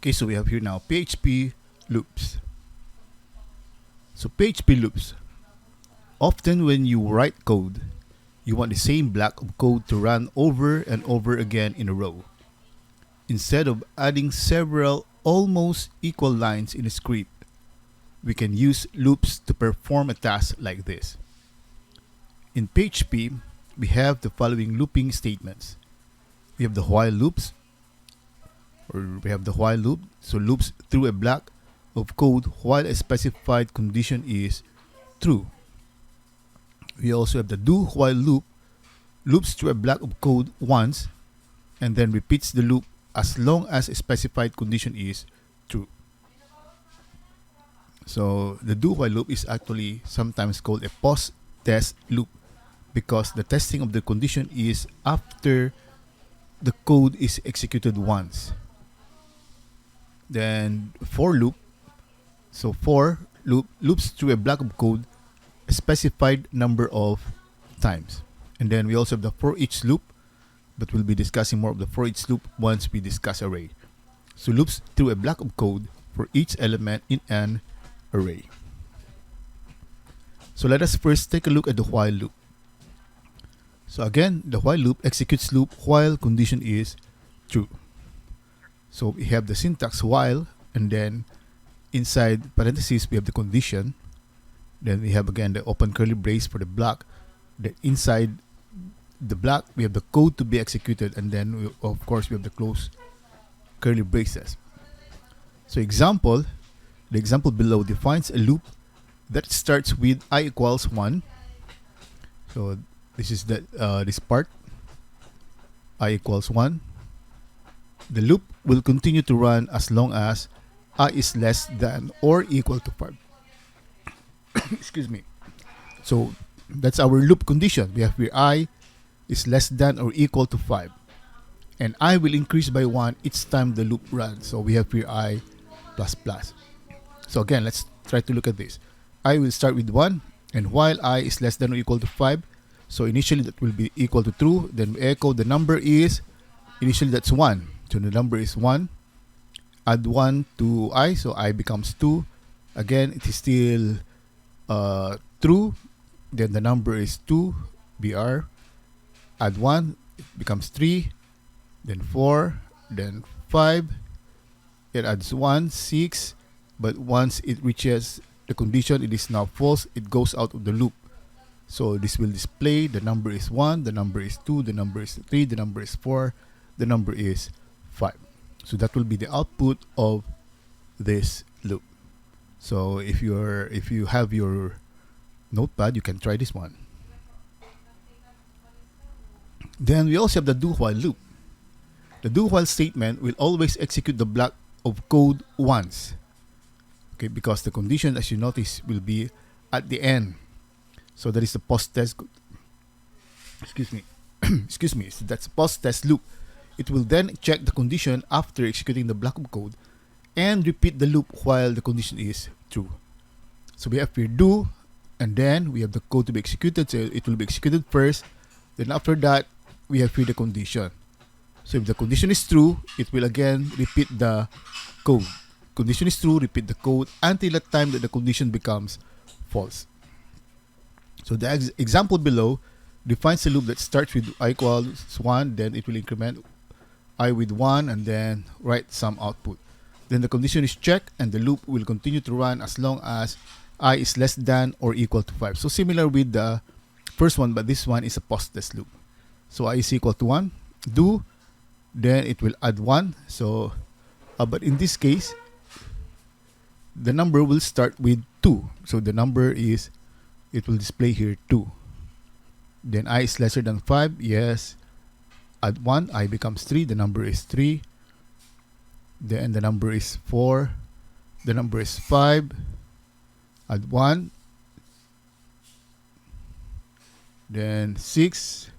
Okay, so we have here now PHP Loops. So PHP Loops. Often when you write code, you want the same block of code to run over and over again in a row. Instead of adding several almost equal lines in a script, we can use loops to perform a task like this. In PHP, we have the following looping statements. We have the while loops, so loops through a block of code while a specified condition is true. We also have the do while loop, loops through a block of code once and then repeats the loop as long as a specified condition is true. So the do while loop is actually sometimes called a post-test loop because the testing of the condition is after the code is executed once. Then for loop, so for loop loops through a block of code a specified number of times. And then we also have the for each loop, but we'll be discussing more of the for each loop once we discuss array. So loops through a block of code for each element in an array. So let us first take a look at the while loop. So again, the while loop executes loop while condition is true. So we have the syntax while, and then inside parentheses we have the condition. Then we have again the open curly brace for the block. Then inside the block we have the code to be executed, and then of course we have the close curly braces. So the example below defines a loop that starts with I equals 1. So this is this part, I equals 1. The loop will continue to run as long as I is less than or equal to 5. Excuse me. So that's our loop condition. We have here I is less than or equal to 5. And I will increase by 1 each time the loop runs. So we have here I plus plus. So again, let's try to look at this. I will start with 1, and while I is less than or equal to 5, so initially that will be equal to true. Then we echo the number is, initially that's 1. So the number is 1. Add 1 to I, so I becomes 2. Again, it is still true. Then the number is 2, BR. Add 1, it becomes 3. Then 4, then 5. It adds 1, 6. But once it reaches the condition, it is now false. It goes out of the loop. So this will display the number is 1, the number is 2, the number is 3, the number is 4, the number is 5. So that will be the output of this loop. So if you have your notepad, you can try this one. Then we also have the do while loop. The do while statement will always execute the block of code once. Okay, because the condition, as you notice, will be at the end. So that is the post-test. Excuse me. Excuse me. So that's post-test loop. It will then check the condition after executing the block of code and repeat the loop while the condition is true. So we have here do, and then we have the code to be executed. So it will be executed first. Then after that, we have here the condition. So if the condition is true, it will again repeat the code. Condition is true, repeat the code until the time that the condition becomes false. So the example below defines a loop that starts with I equals 1, then it will increment I with 1 and then write some output. Then the condition is checked and the loop will continue to run as long as I is less than or equal to 5. So similar with the first one, but this one is a post-test loop. So I is equal to 1, do, then it will add 1. So, but in this case, the number will start with 2. So the number is, it will display here 2. Then I is lesser than 5. Yes. Add 1. I becomes 3. The number is 3. Then the number is 4. The number is 5. Add 1. Then 6.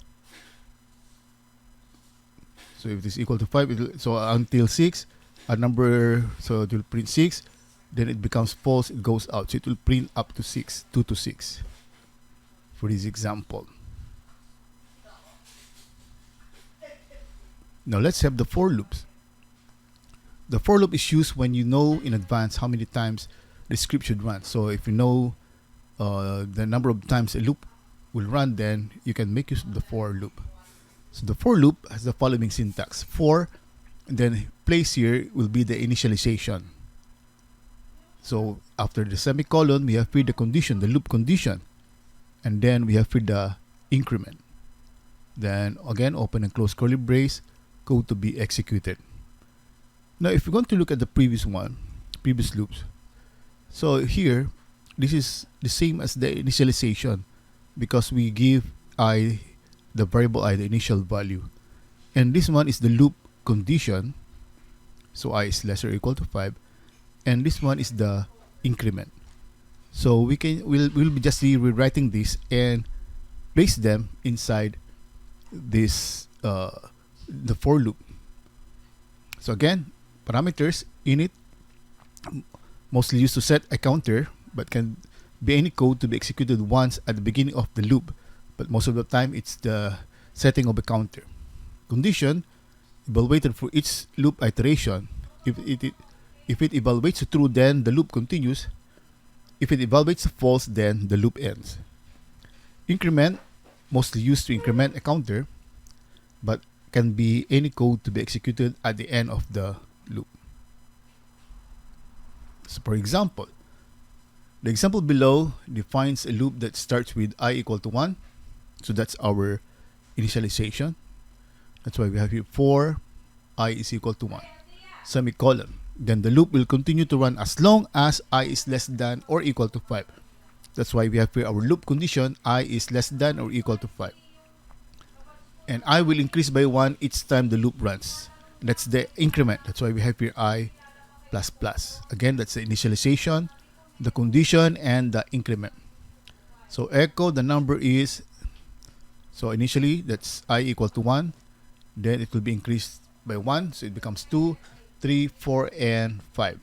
So if it is equal to 5, so until 6, a number, so it will print 6. Then it becomes false, it goes out. So it will print up to 6, 2 to 6 for this example. Now let's have the for loops. the for loop is used when you know in advance how many times the script should run. So if you know the number of times a loop will run, then you can make use of the for loop. So the for loop has the following syntax: for, and then place here will be the initialization. So after the semicolon, we have here the condition, the loop condition, and then we have here the increment. Then again, open and close curly brace, code to be executed. Now if we're going to look at the previous loops, so here this is the same as the initialization, because we give I, the variable I, the initial value, and this one is the loop condition, so I is lesser or equal to 5, and this one is the increment. So we'll be just rewriting this and place them inside this the for loop. So again, parameters init, mostly used to set a counter, but can be any code to be executed once at the beginning of the loop, but most of the time it's the setting of a counter. Condition, evaluated for each loop iteration. If it evaluates true, then the loop continues. If it evaluates false, then the loop ends. Increment, mostly used to increment a counter, but can be any code to be executed at the end of the loop. So for example, the example below defines a loop that starts with I equal to 1. So that's our initialization. That's why we have here for I is equal to 1, semicolon. Then the loop will continue to run as long as I is less than or equal to 5. That's why we have here our loop condition, I is less than or equal to 5. And I will increase by 1 each time the loop runs. That's the increment. That's why we have here I plus plus. Again, that's the initialization, the condition, and the increment. So echo, the number is, so initially that's I equal to 1. Then it will be increased by 1. So it becomes 2, 3, 4, and 5.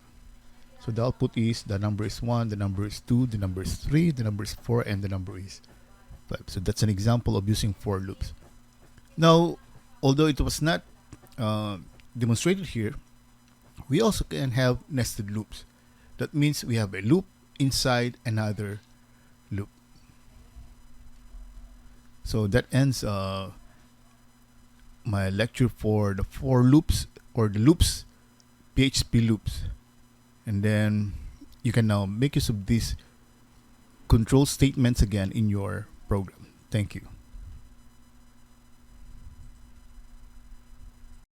So the output is, the number is 1, the number is 2, the number is 3, the number is 4, and the number is 5. So that's an example of using for loops. Now, although it was not demonstrated here, we also can have nested loops. That means we have a loop inside another loop. So that ends my lecture for the for loops, or the loops, PHP loops. And then you can now make use of these control statements again in your program. Thank you.